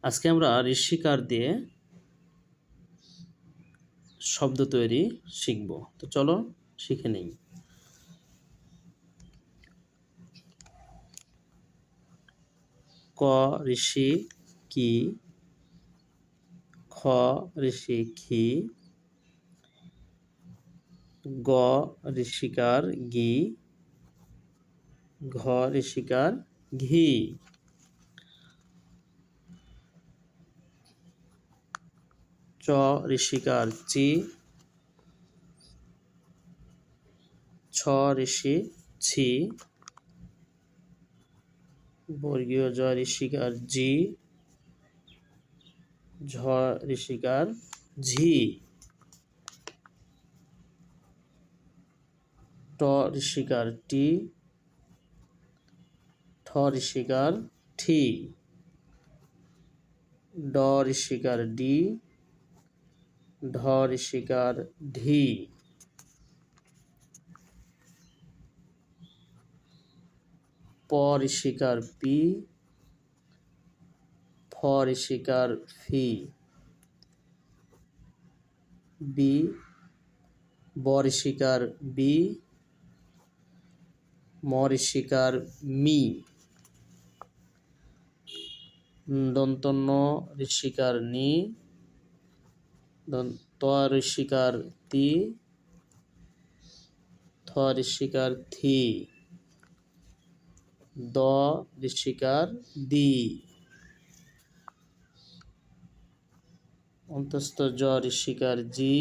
আজকে আমরা ঋষিকার দিয়ে শব্দ তৈরি শিখব। তো চলো শিখে নেই। ক ঋষি কি, খ ঋষি খি, গ ঋষিকার গি, ঘ ঋষিকার ঘি। চ ঋষিকার চি, ছ ঋষি ছি, বর্গীয় জ ঋষিকার জি, ঝ ঋষিকার ঝি। ট ঋষিকার টি, ঠ ঋষিকার ঠি, ড ঋষিকার ডি, ঢ ঋষিকার ঢি। প ঋষিকার পি, ফ ঋষিকার ফি, বি ব ঋষিকার বি, ম ঋষিকার মি, দন্ত ন ঋষিকার নি, ত ঋষিকার তি, থ ঋষিকার থি, দ ঋষিকার দি, অন্তস্থ জ ঋষিকার জি,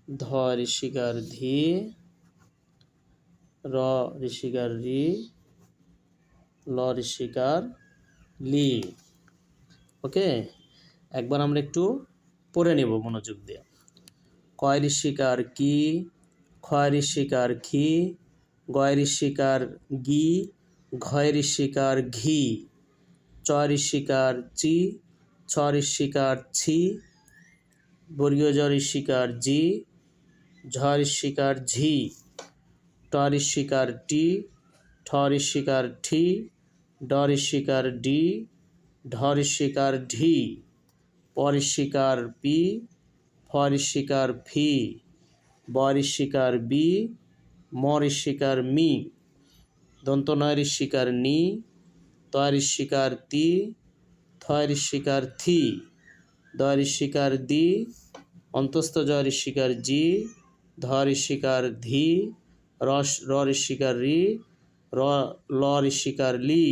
ধ ঋষিকার ধি, র ঋষিকার রি, ল ঋষিকার লি। ওকে, একবার আমরা একটু পড়ে নেব মনোযোগ দিয়ে। কয় ঋষিকার কি, ক্ষয় ঋষিকার খি, গয় ঋষিকার গি, ঘয় ঋষিকার ঘি, চ ঋষিকার চি, ছ ঋষিকার ছি, বর্গীয় জ ঋষিকার জি, ঝ ঋষিকার ঝি, ট ঋষিকার টি, ঠ ঋষিকার ঠি, ড ঋষিকার ডি, ঢ ঋষিকার ঢি, প ঋষিকার পি, ফ ঋষিকার ফি, ব ঋষিকার বি, ম ঋষিকার মি, দন্ত ন ঋষিকার নি, ত ঋষিকার তি, থ ঋষিকার থি, দ ঋষিকার দি, অন্তস্থ জ ঋষিকার জি, ধ ঋষিকার ধি, র ঋষিকার রি, ল ঋষিকার লি।